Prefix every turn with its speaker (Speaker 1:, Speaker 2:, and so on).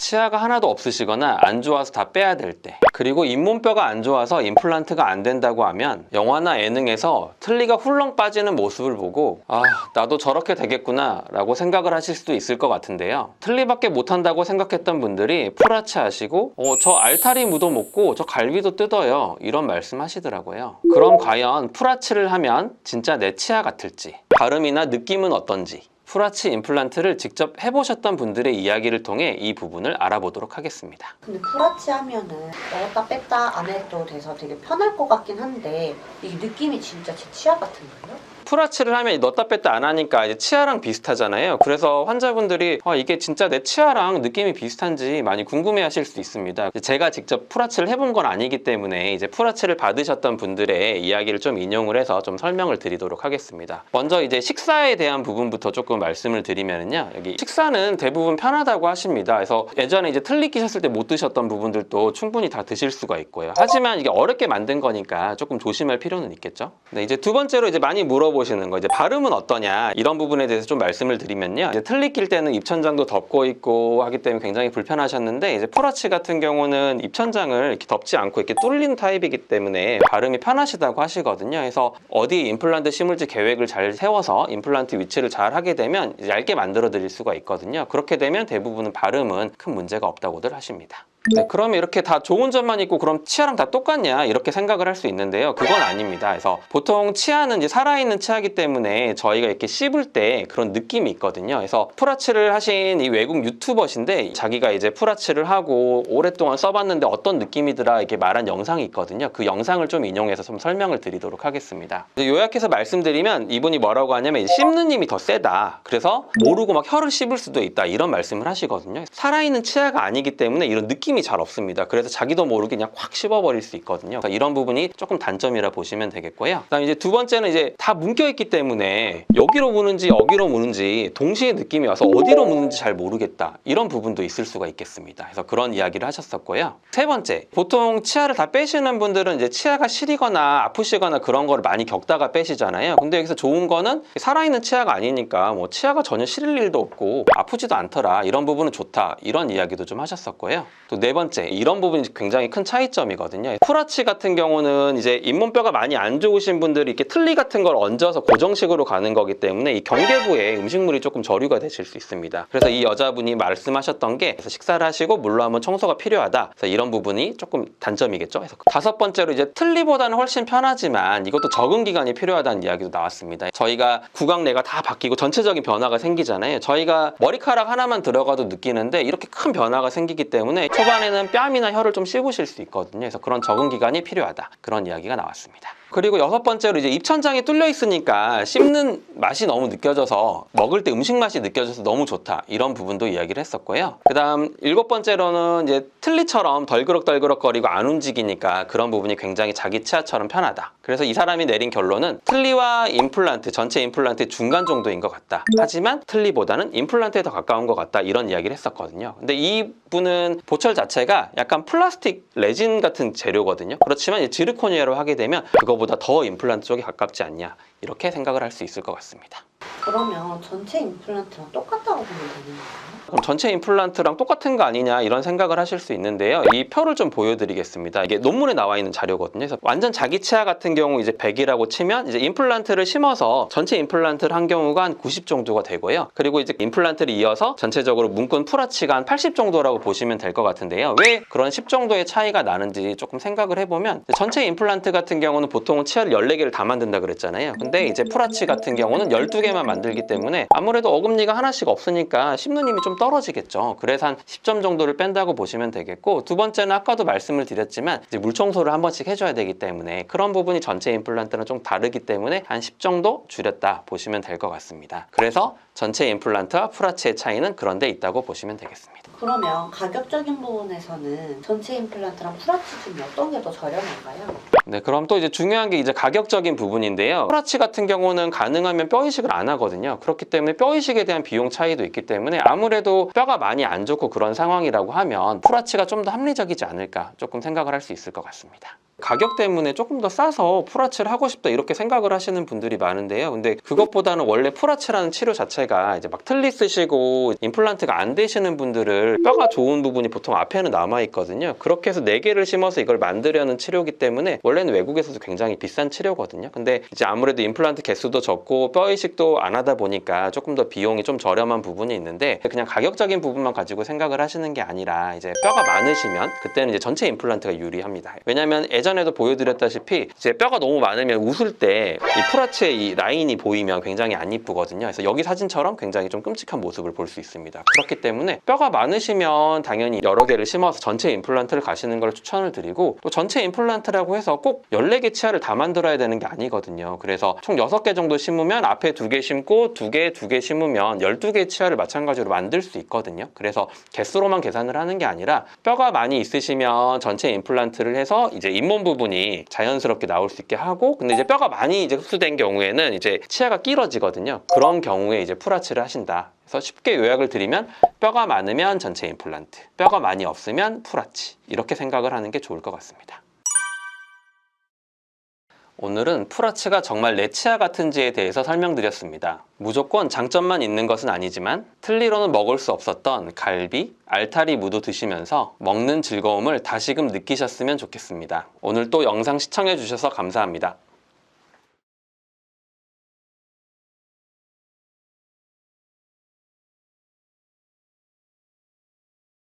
Speaker 1: 치아가 하나도 없으시거나 안 좋아서 다 빼야 될 때, 그리고 잇몸뼈가 안 좋아서 임플란트가 안 된다고 하면 영화나 예능에서 틀니가 훌렁 빠지는 모습을 보고 아, 나도 저렇게 되겠구나 라고 생각을 하실 수도 있을 것 같은데요. 틀니밖에 못한다고 생각했던 분들이 풀하체 하시고 저 알타리 무도 먹고 저 갈비도 뜯어요 이런 말씀 하시더라고요. 그럼 과연 풀하체를 하면 진짜 내 치아 같을지, 발음이나 느낌은 어떤지, 풀하체 임플란트를 직접 해보셨던 분들의 이야기를 통해 이 부분을 알아보도록 하겠습니다.
Speaker 2: 근데 풀하체 하면은 넣었다 뺐다 안 해도 돼서 되게 편할 것 같긴 한데 이게 느낌이 진짜 제 치아 같은가요?
Speaker 1: 풀하체를 하면 넣었다 뺐다 안 하니까 이제 치아랑 비슷하잖아요. 그래서 환자분들이 이게 진짜 내 치아랑 느낌이 비슷한지 많이 궁금해하실 수 있습니다. 제가 직접 풀하체를 해본 건 아니기 때문에 이제 풀하체를 받으셨던 분들의 이야기를 좀 인용을 해서 좀 설명을 드리도록 하겠습니다. 먼저 이제 식사에 대한 부분부터 조금 말씀을 드리면요, 여기 식사는 대부분 편하다고 하십니다. 그래서 예전에 이제 틀니 끼셨을 때 못 드셨던 부분들도 충분히 다 드실 수가 있고요. 하지만 이게 어렵게 만든 거니까 조금 조심할 필요는 있겠죠. 네, 이제 두 번째로 이제 많이 물어보시는 거, 이제 발음은 어떠냐 이런 부분에 대해서 좀 말씀을 드리면요, 이제 틀니 낄 때는 입천장도 덮고 있고 하기 때문에 굉장히 불편하셨는데, 이제 풀하체 같은 경우는 입천장을 이렇게 덮지 않고 이렇게 뚫린 타입이기 때문에 발음이 편하시다고 하시거든요. 그래서 어디에 임플란트 심을지 계획을 잘 세워서 임플란트 위치를 잘 하게 되면 얇게 만들어 드릴 수가 있거든요. 그렇게 되면 대부분은 발음은 큰 문제가 없다고들 하십니다. 네, 그러면 이렇게 다 좋은 점만 있고 그럼 치아랑 다 똑같냐 이렇게 생각을 할 수 있는데요, 그건 아닙니다. 그래서 보통 치아는 이제 살아있는 치아이기 때문에 저희가 이렇게 씹을 때 그런 느낌이 있거든요. 그래서 풀하체를 하신 이 외국 유튜버신데 자기가 이제 풀하체를 하고 오랫동안 써봤는데 어떤 느낌이더라 이렇게 말한 영상이 있거든요. 그 영상을 좀 인용해서 좀 설명을 드리도록 하겠습니다. 요약해서 말씀드리면 이분이 뭐라고 하냐면 씹는 힘이 더 세다, 그래서 모르고 막 혀를 씹을 수도 있다 이런 말씀을 하시거든요. 살아있는 치아가 아니기 때문에 이런 느낌이 잘 없습니다. 그래서 자기도 모르게 그냥 확 씹어버릴 수 있거든요. 그러니까 이런 부분이 조금 단점이라 보시면 되겠고요. 그다음 이제 두 번째는 이제 다 뭉겨있기 때문에 여기로 무는지 여기로 무는지 동시에 느낌이 와서 어디로 무는지 잘 모르겠다 이런 부분도 있을 수가 있겠습니다. 그래서 그런 이야기를 하셨었고요. 세 번째, 보통 치아를 다 빼시는 분들은 이제 치아가 시리거나 아프시거나 그런 거를 많이 겪다가 빼시잖아요. 근데 여기서 좋은 거는 살아있는 치아가 아니니까 뭐 치아가 전혀 시릴 일도 없고 아프지도 않더라, 이런 부분은 좋다 이런 이야기도 좀 하셨었고요. 또 네 번째, 이런 부분이 굉장히 큰 차이점이거든요. 풀하체 같은 경우는 이제 잇몸뼈가 많이 안 좋으신 분들이 이렇게 틀니 같은 걸 얹어서 고정식으로 가는 거기 때문에 이 경계부에 음식물이 조금 저류가 되실 수 있습니다. 그래서 이 여자분이 말씀하셨던 게 식사를 하시고 물로 한번 청소가 필요하다, 그래서 이런 부분이 조금 단점이겠죠. 그래서 다섯 번째로 이제 틀니보다는 훨씬 편하지만 이것도 적응 기간이 필요하다는 이야기도 나왔습니다. 저희가 구강내가 다 바뀌고 전체적인 변화가 생기잖아요. 저희가 머리카락 하나만 들어가도 느끼는데 이렇게 큰 변화가 생기기 때문에 초반에는 뺨이나 혀를 좀 씹으실 수 있거든요. 그래서 그런 적응 기간이 필요하다, 그런 이야기가 나왔습니다. 그리고 여섯 번째로 이제 입천장이 뚫려 있으니까 씹는 맛이 너무 느껴져서 먹을 때 음식 맛이 느껴져서 너무 좋다, 이런 부분도 이야기를 했었고요. 그 다음 일곱 번째로는 이제 틀니처럼 덜그럭덜그럭거리고 안 움직이니까 그런 부분이 굉장히 자기 치아처럼 편하다. 그래서 이 사람이 내린 결론은 틀니와 임플란트, 전체 임플란트의 중간 정도인 것 같다, 하지만 틀니보다는 임플란트에 더 가까운 것 같다, 이런 이야기를 했었거든요. 근데 이분은 보철 자체가 약간 플라스틱 레진 같은 재료거든요. 그렇지만 지르코니아로 하게 되면 그거보다 더 임플란트 쪽에 가깝지 않냐, 이렇게 생각을 할 수 있을 것 같습니다.
Speaker 2: 그러면 전체 임플란트랑 똑같다고 보면 되는 거예요?
Speaker 1: 그럼 전체 임플란트랑 똑같은 거 아니냐 이런 생각을 하실 수 있는데요. 이 표를 좀 보여드리겠습니다. 이게 논문에 나와 있는 자료거든요. 그래서 완전 자기 치아 같은 경우 이제 100이라고 치면 이제 임플란트를 심어서 전체 임플란트를 한 경우가 한 90 정도가 되고요. 그리고 이제 임플란트를 이어서 전체적으로 묶은 풀하치가 한 80 정도라고 보시면 될 것 같은데요. 왜 그런 10 정도의 차이가 나는지 조금 생각을 해보면, 전체 임플란트 같은 경우는 보통은 치아를 14개를 다 만든다 그랬잖아요. 근데 이제 풀하치 같은 경우는 12개만 만들기 때문에 아무래도 어금니가 하나씩 없으니까 씹는 힘이 좀 떨어지겠죠. 그래서 한 10점 정도를 뺀다고 보시면 되겠고, 두 번째는 아까도 말씀을 드렸지만 이제 물 청소를 한 번씩 해줘야 되기 때문에 그런 부분이 전체 임플란트는 좀 다르기 때문에 한 10 정도 줄였다 보시면 될 것 같습니다. 그래서 전체 임플란트와 풀하치의 차이는 그런 데 있다고 보시면 되겠습니다.
Speaker 2: 그러면 가격적인 부분에서는 전체 임플란트랑 풀하치 중에 어떤 게 더 저렴한가요?
Speaker 1: 네, 그럼 또 이제 중요한 게 이제 가격적인 부분인데요. 풀하치 같은 경우는 가능하면 뼈 이식을 안 하거든요. 그렇기 때문에 뼈 이식에 대한 비용 차이도 있기 때문에 아무래도 뼈가 많이 안 좋고 그런 상황이라고 하면 풀하치가 좀 더 합리적이지 않을까 조금 생각을 할 수 있을 것 같습니다. 가격 때문에 조금 더 싸서 풀하치를 하고 싶다 이렇게 생각을 하시는 분들이 많은데요. 근데 그것보다는 원래 풀하치라는 치료 자체가 이제 막 틀니 쓰시고 임플란트가 안 되시는 분들을 뼈가 좋은 부분이 보통 앞에는 남아 있거든요. 그렇게 해서 4개를 심어서 이걸 만들려는 치료이기 때문에 원래는 외국에서도 굉장히 비싼 치료거든요. 근데 이제 아무래도 임플란트 개수도 적고 뼈 이식도 안 하다 보니까 조금 더 비용이 좀 저렴한 부분이 있는데, 그냥 가격적인 부분만 가지고 생각을 하시는 게 아니라 이제 뼈가 많으시면 그때는 이제 전체 임플란트가 유리합니다. 왜냐면 예전에도 보여드렸다시피 이제 뼈가 너무 많으면 웃을 때 이 풀하치의 이 라인이 보이면 굉장히 안 이쁘거든요. 그래서 여기 사진처럼 굉장히 좀 끔찍한 모습을 볼 수 있습니다. 그렇기 때문에 뼈가 많으시면 당연히 여러 개를 심어서 전체 임플란트를 가시는 걸 추천을 드리고, 또 전체 임플란트라고 해서 꼭 14개 치아를 다 만들어야 되는 게 아니거든요. 그래서 총 6개 정도 심으면 앞에 2개 심고 2개 심으면 12개 치아를 마찬가지로 만들 수 있거든요. 그래서 개수로만 계산을 하는 게 아니라 뼈가 많이 있으시면 전체 임플란트를 해서 이제 잇몸 부분이 자연스럽게 나올 수 있게 하고, 근데 이제 뼈가 많이 이제 흡수된 경우에는 이제 치아가 길어지거든요. 그런 경우에 이제 풀하치를 하신다. 그래서 쉽게 요약을 드리면 뼈가 많으면 전체 임플란트, 뼈가 많이 없으면 풀하치, 이렇게 생각을 하는 게 좋을 것 같습니다. 오늘은 풀하치가 정말 내 치아 같은지에 대해서 설명드렸습니다. 무조건 장점만 있는 것은 아니지만 틀니로는 먹을 수 없었던 갈비, 알타리 무도 드시면서 먹는 즐거움을 다시금 느끼셨으면 좋겠습니다. 오늘 또 영상 시청해 주셔서 감사합니다.